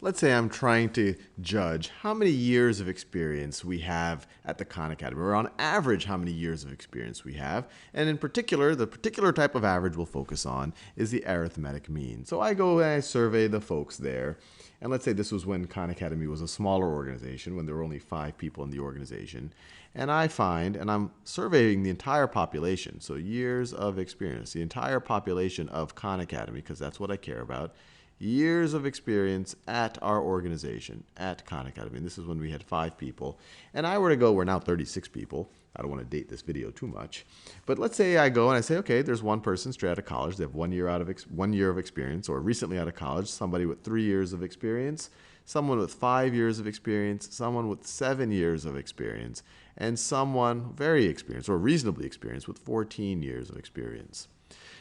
Let's say I'm trying to judge how many years of experience we have at the Khan Academy, or on average how many years of experience we have. And in particular, the particular type of average we'll focus on is the arithmetic mean. So I go and I survey the folks there. And let's say this was when Khan Academy was a smaller organization, when there were only 5 people in the organization. And I find, and I'm surveying the entire population, so years of experience, the entire population of Khan Academy, because that's what I care about, years of experience at our organization, at Khan Academy. And this is when we had 5 people. And I were to go, we're now 36 people. I don't want to date this video too much. But let's say I go and I say, okay, there's one person straight out of college. They have 1 year of experience, or recently out of college, somebody with 3 years of experience, someone with 5 years of experience, someone with 7 years of experience, and someone very experienced, or reasonably experienced, with 14 years of experience.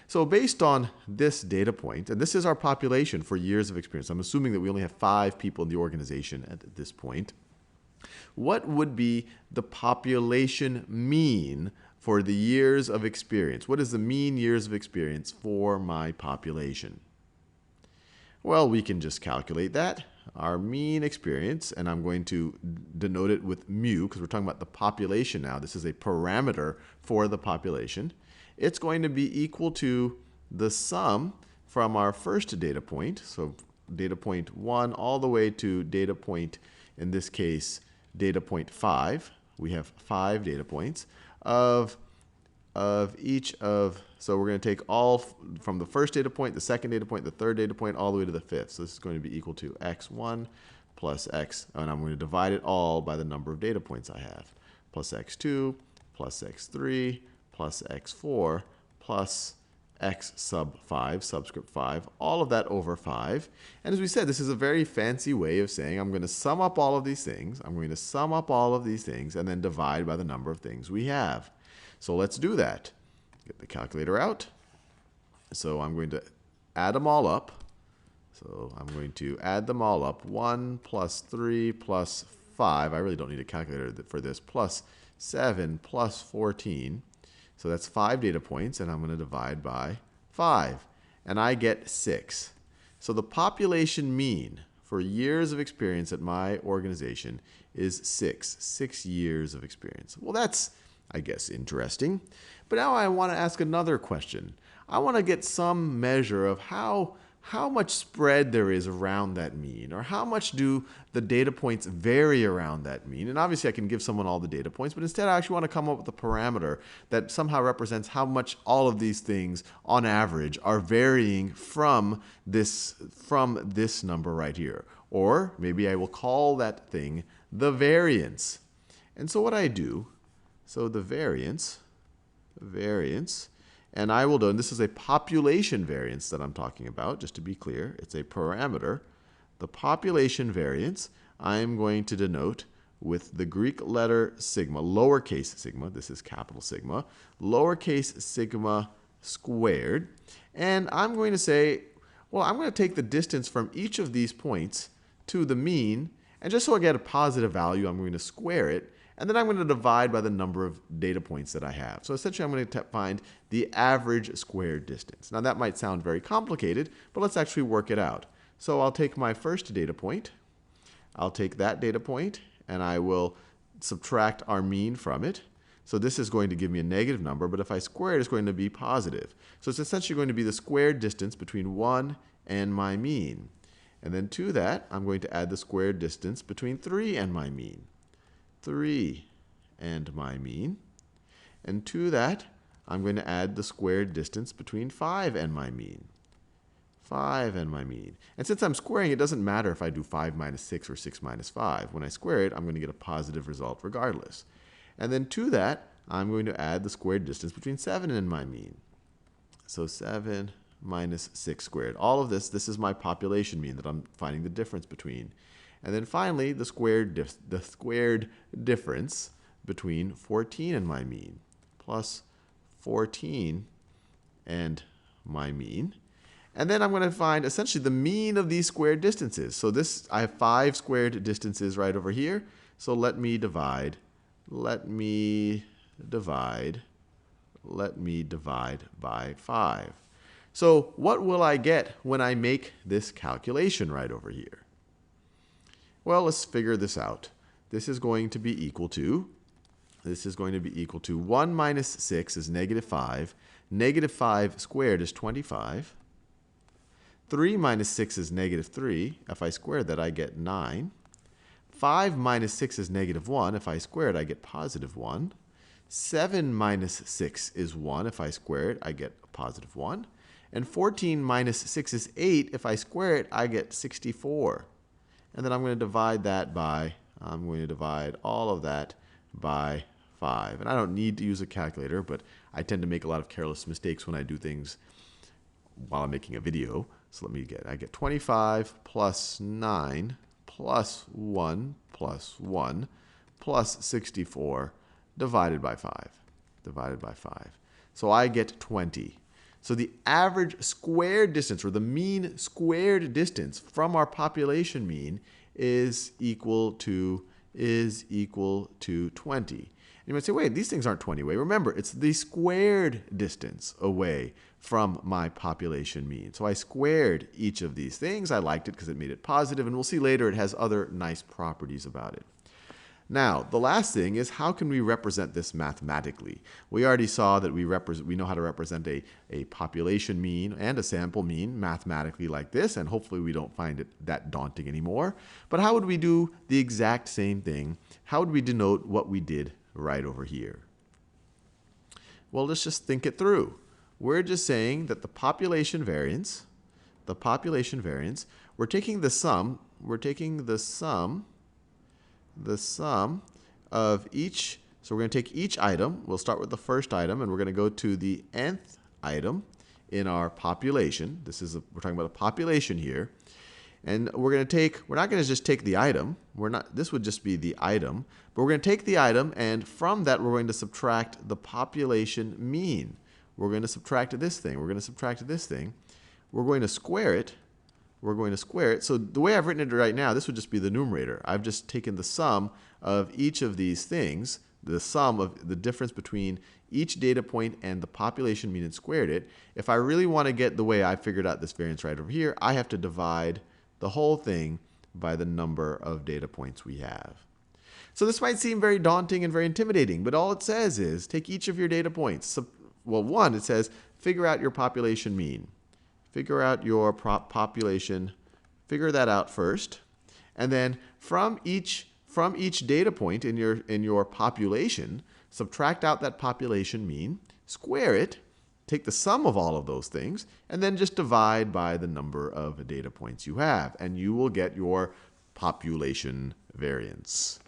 So based on this data point, and this is our population for years of experience, I'm assuming that we only have 5 people in the organization at this point, what would be the population mean for the years of experience? What is the mean years of experience for my population? Well, we can just calculate that. Our mean experience, and I'm going to denote it with mu because we're talking about the population now. This is a parameter for the population. It's going to be equal to the sum from our first data point, so data point 1 all the way to data point, in this case, data point 5. We have 5 data points of each of, so we're going to take all from the first data point, the second data point, the third data point, all the way to the 5th. So this is going to be equal to x1 plus x, and I'm going to divide it all by the number of data points I have, plus x2 plus x3 plus x4 plus x sub 5, subscript 5, all of that over 5. And as we said, this is a very fancy way of saying I'm going to sum up all of these things. I'm going to sum up all of these things and then divide by the number of things we have. So let's do that. Get the calculator out. So I'm going to add them all up. So I'm going to add them all up. 1 plus 3 plus 5. I really don't need a calculator for this. Plus 7 plus 14. So that's 5 data points, and I'm going to divide by 5. And I get 6. So the population mean for years of experience at my organization is 6 years of experience. Well, that's, I guess, interesting. But now I want to ask another question. I want to get some measure of how much spread there is around that mean, or how much do the data points vary around that mean. And obviously I can give someone all the data points, but instead I actually want to come up with a parameter that somehow represents how much all of these things on average are varying from this number right here. Or maybe I will call that thing the variance. And so what I do, so the variance, and I will do, and this is a population variance that I'm talking about, just to be clear. It's a parameter. The population variance, I'm going to denote with the Greek letter sigma, lowercase sigma. This is capital sigma, lowercase sigma squared. And I'm going to say, well, I'm going to take the distance from each of these points to the mean, and just so I get a positive value, I'm going to square it. And then I'm going to divide by the number of data points that I have. So essentially, I'm going to find the average squared distance. Now, that might sound very complicated, but let's actually work it out. So I'll take my first data point. I'll take that data point, and I will subtract our mean from it. So this is going to give me a negative number, but if I square it, it's going to be positive. So it's essentially going to be the squared distance between 1 and my mean. And then to that, I'm going to add the squared distance between 3 and my mean. 3 and my mean. And to that, I'm going to add the squared distance between 5 and my mean. 5 and my mean. And since I'm squaring, it doesn't matter if I do 5 minus 6 or 6 minus 5. When I square it, I'm going to get a positive result regardless. And then to that, I'm going to add the squared distance between 7 and my mean. So 7 minus 6 squared. All of this is my population mean that I'm finding the difference between. And then finally, the squared difference between 14 and my mean, plus 14 and my mean. And then I'm going to find essentially the mean of these squared distances. So this, I have 5 squared distances right over here. So let me divide by 5. So what will I get when I make this calculation right over here? Well, let's figure this out. This is going to be equal to 1 minus 6 is negative 5. Negative 5 squared is 25. 3 minus 6 is negative 3. If I square that, I get 9. 5 minus 6 is negative 1. If I square it, I get positive 1. 7 minus 6 is 1. If I square it, I get a positive 1. And 14 minus 6 is 8. If I square it, I get 64. And then I'm going to divide all of that by 5. And I don't need to use a calculator, but I tend to make a lot of careless mistakes when I do things while I'm making a video. So I get 25 plus 9 plus 1 plus 1 plus 64 divided by 5. So I get 20. So the average squared distance, or the mean squared distance from our population mean is equal to 20. You might say, wait, these things aren't 20 away. Remember, it's the squared distance away from my population mean. So I squared each of these things. I liked it because it made it positive, and we'll see later it has other nice properties about it. Now, the last thing is, how can we represent this mathematically? We already saw that we know how to represent a population mean and a sample mean mathematically like this, and hopefully we don't find it that daunting anymore. But how would we do the exact same thing? How would we denote what we did right over here? Well, let's just think it through. We're just saying that the population variance, we're taking the sum of each. So we're going to take each item. We'll start with the first item, and we're going to go to the nth item in our population. We're talking about a population here. And we're not going to just take the item. This would just be the item. But we're going to take the item, and from that we're going to subtract the population mean. We're going to subtract this thing. We're going to subtract this thing. We're going to square it. So the way I've written it right now, this would just be the numerator. I've just taken the sum of each of these things, the sum of the difference between each data point and the population mean, and squared it. If I really want to get the way I figured out this variance right over here, I have to divide the whole thing by the number of data points we have. So this might seem very daunting and very intimidating, but all it says is take each of your data points. Well, one, it says figure out your population mean. Figure out your population, figure that out first. And then from each data point in your population, subtract out that population mean, square it, take the sum of all of those things, and then just divide by the number of data points you have. And you will get your population variance.